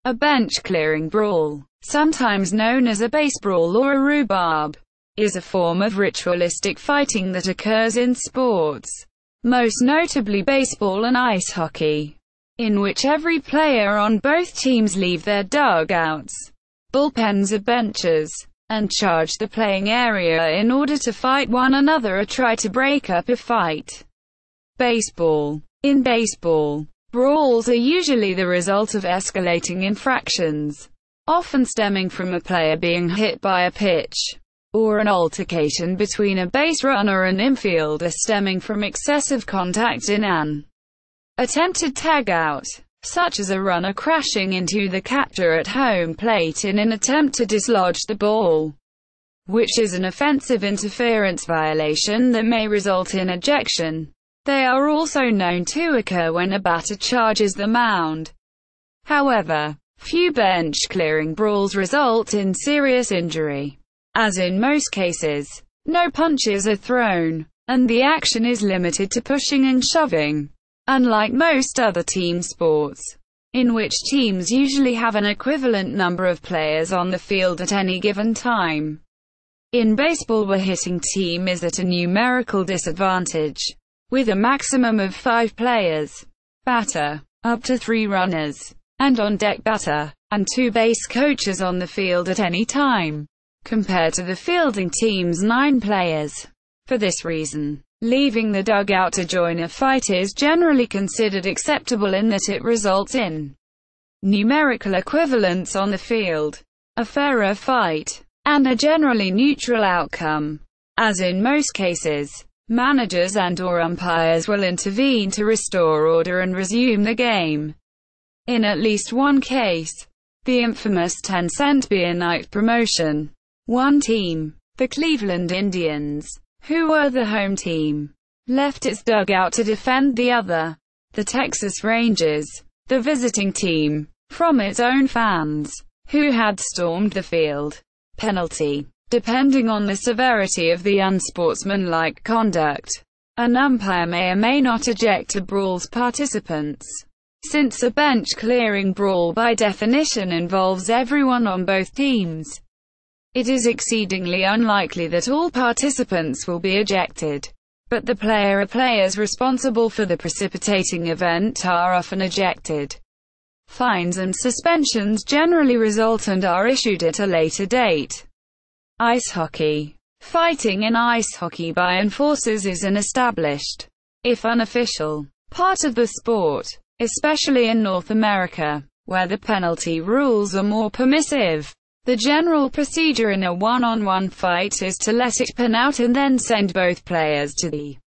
A bench-clearing brawl, sometimes known as a basebrawl or a rhubarb, is a form of ritualistic fighting that occurs in sports, most notably baseball and ice hockey, in which every player on both teams leave their dugouts, bullpens or benches, and charge the playing area in order to fight one another or try to break up a fight. Baseball. In baseball, brawls are usually the result of escalating infractions, often stemming from a player being hit by a pitch, or an altercation between a base runner and infielder stemming from excessive contact in an attempted tagout, such as a runner crashing into the catcher at home plate in an attempt to dislodge the ball, which is an offensive interference violation that may result in ejection. They are also known to occur when a batter charges the mound. However, few bench-clearing brawls result in serious injury, as in most cases, no punches are thrown, and the action is limited to pushing and shoving, unlike most other team sports, in which teams usually have an equivalent number of players on the field at any given time. In baseball, the hitting team is at a numerical disadvantage, with a maximum of 5 players, batter, up to 3 runners, and on-deck batter, and 2 base coaches on the field at any time, compared to the fielding team's 9 players. For this reason, leaving the dugout to join a fight is generally considered acceptable in that it results in numerical equivalence on the field, a fairer fight, and a generally neutral outcome. As in most cases, managers and/or umpires will intervene to restore order and resume the game. In at least one case, the infamous 10-cent beer night promotion, one team, the Cleveland Indians, who were the home team, left its dugout to defend the other, the Texas Rangers, the visiting team, from its own fans, who had stormed the field. Penalty. Depending on the severity of the unsportsmanlike conduct, an umpire may or may not eject a brawl's participants. Since a bench-clearing brawl by definition involves everyone on both teams, it is exceedingly unlikely that all participants will be ejected, but the player or players responsible for the precipitating event are often ejected. Fines and suspensions generally result and are issued at a later date. Ice hockey. Fighting in ice hockey by enforcers is an established, if unofficial, part of the sport, especially in North America, where the penalty rules are more permissive. The general procedure in a one-on-one fight is to let it pan out and then send both players to the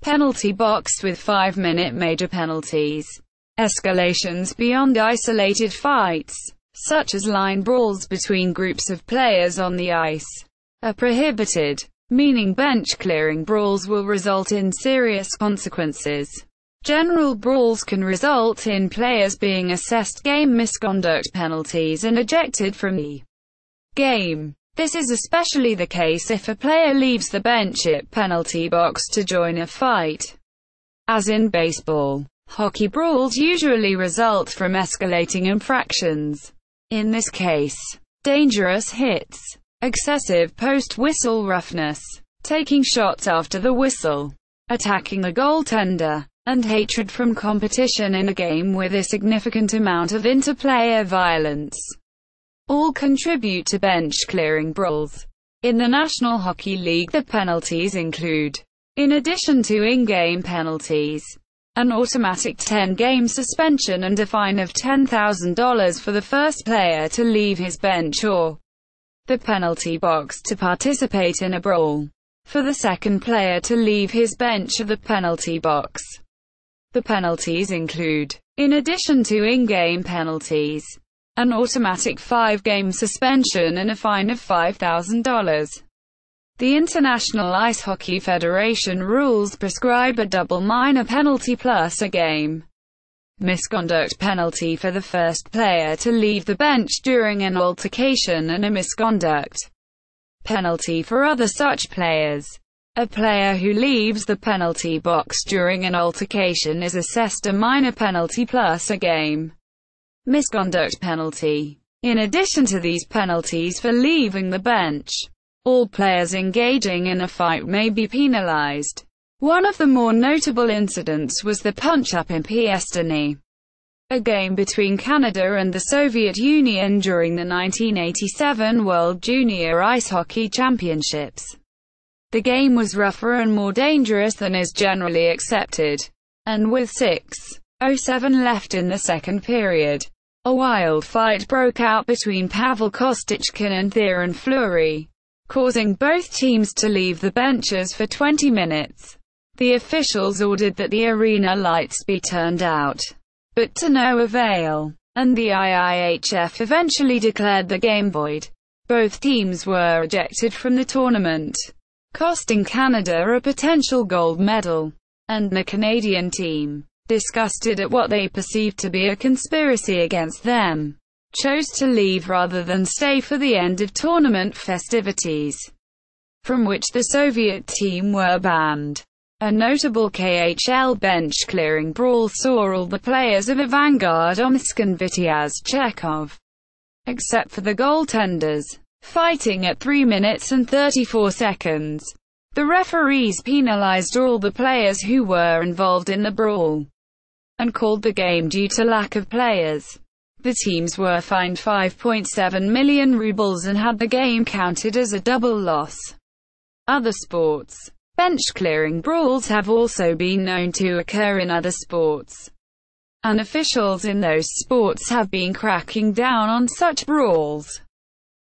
penalty box with 5-minute major penalties. Escalations beyond isolated fights, such as line brawls between groups of players on the ice, are prohibited, meaning bench-clearing brawls will result in serious consequences. General brawls can result in players being assessed game misconduct penalties and ejected from the game. This is especially the case if a player leaves the bench at penalty box to join a fight. As in baseball, hockey brawls usually result from escalating infractions. In this case, dangerous hits, excessive post-whistle roughness, taking shots after the whistle, attacking the goaltender, and hatred from competition in a game with a significant amount of interplayer violence all contribute to bench-clearing brawls. In the National Hockey League, the penalties include, in addition to in-game penalties, an automatic 10-game suspension and a fine of $10,000 for the first player to leave his bench or the penalty box to participate in a brawl, for the second player to leave his bench or the penalty box. The penalties include, in addition to in-game penalties, an automatic 5-game suspension and a fine of $5,000. The International Ice Hockey Federation rules prescribe a double minor penalty plus a game misconduct penalty for the first player to leave the bench during an altercation and a misconduct penalty for other such players. A player who leaves the penalty box during an altercation is assessed a minor penalty plus a game misconduct penalty. In addition to these penalties for leaving the bench, all players engaging in a fight may be penalized. One of the more notable incidents was the punch-up in Piestany, a game between Canada and the Soviet Union during the 1987 World Junior Ice Hockey Championships. The game was rougher and more dangerous than is generally accepted, and with 6:07 left in the second period, a wild fight broke out between Pavel Kostychkin and Theoren Fleury, causing both teams to leave the benches for 20 minutes. The officials ordered that the arena lights be turned out, but to no avail, and the IIHF eventually declared the game void. Both teams were ejected from the tournament, costing Canada a potential gold medal, and the Canadian team, disgusted at what they perceived to be a conspiracy against them, chose to leave rather than stay for the end of tournament festivities, from which the Soviet team were banned. A notable KHL bench-clearing brawl saw all the players of Vanguard Omsk and Vitiaz Chekhov, except for the goaltenders, fighting at 3 minutes and 34 seconds. The referees penalized all the players who were involved in the brawl, and called the game due to lack of players. The teams were fined 5.7 million rubles and had the game counted as a double loss. Other sports. Bench-clearing brawls have also been known to occur in other sports, and officials in those sports have been cracking down on such brawls.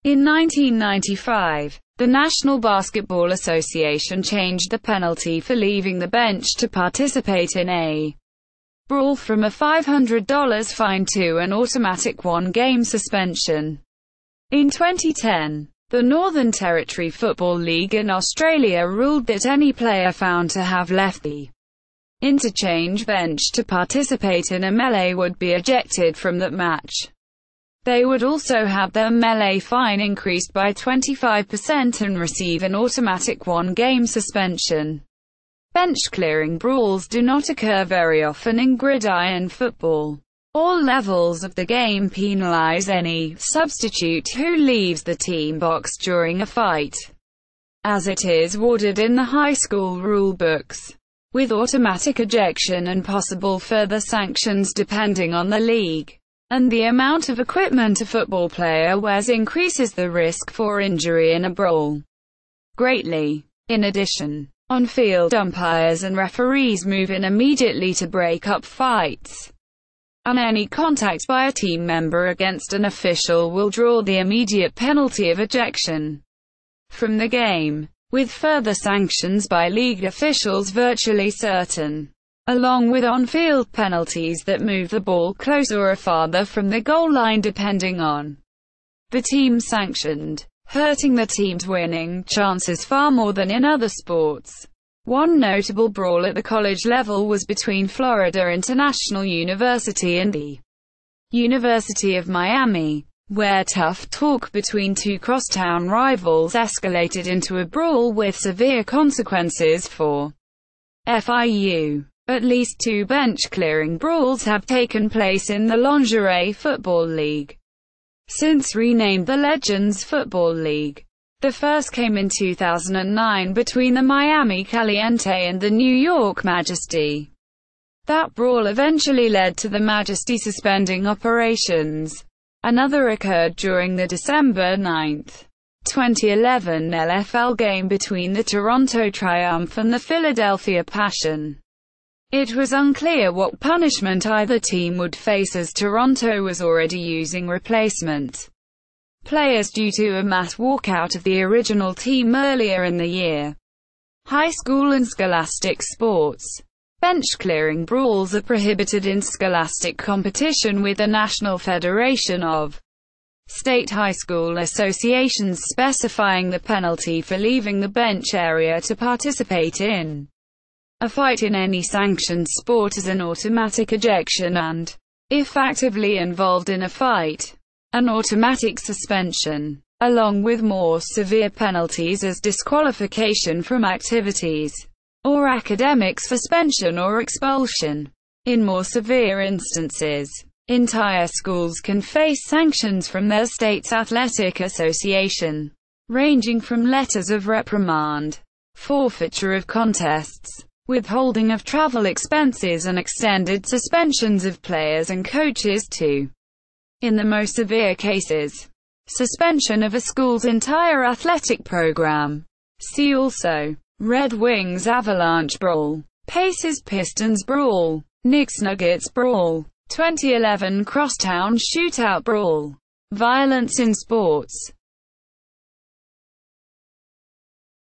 In 1995, the National Basketball Association changed the penalty for leaving the bench to participate in a brawl from a $500 fine to an automatic one-game suspension. In 2010, the Northern Territory Football League in Australia ruled that any player found to have left the interchange bench to participate in a melee would be ejected from that match. They would also have their melee fine increased by 25% and receive an automatic one-game suspension. Bench-clearing brawls do not occur very often in gridiron football. All levels of the game penalize any substitute who leaves the team box during a fight, as it is worded in the high school rulebooks, with automatic ejection and possible further sanctions depending on the league, and the amount of equipment a football player wears increases the risk for injury in a brawl greatly. In addition, on-field umpires and referees move in immediately to break up fights, and any contact by a team member against an official will draw the immediate penalty of ejection from the game, with further sanctions by league officials virtually certain, along with on-field penalties that move the ball closer or farther from the goal line depending on the team sanctioned, hurting the team's winning chances far more than in other sports. One notable brawl at the college level was between Florida International University and the University of Miami, where tough talk between two crosstown rivals escalated into a brawl with severe consequences for FIU. At least 2 bench-clearing brawls have taken place in the Lingerie Football League, since renamed the Legends Football League. The first came in 2009 between the Miami Caliente and the New York Majesty. That brawl eventually led to the Majesty suspending operations. Another occurred during the December 9, 2011 LFL game between the Toronto Triumph and the Philadelphia Passion. It was unclear what punishment either team would face, as Toronto was already using replacement players due to a mass walkout of the original team earlier in the year. High school and scholastic sports. Bench-clearing brawls are prohibited in scholastic competition, with the National Federation of State High School Associations specifying the penalty for leaving the bench area to participate in a fight in any sanctioned sport as an automatic ejection and, if actively involved in a fight, an automatic suspension, along with more severe penalties as disqualification from activities, or academic suspension or expulsion. In more severe instances, Entire schools can face sanctions from their state's athletic association, ranging from letters of reprimand, forfeiture of contests, withholding of travel expenses and extended suspensions of players and coaches to, in the most severe cases, suspension of a school's entire athletic program. See also Red Wings Avalanche Brawl, Pacers Pistons Brawl, Knicks Nuggets Brawl, 2011 Crosstown Shootout Brawl. Violence in sports.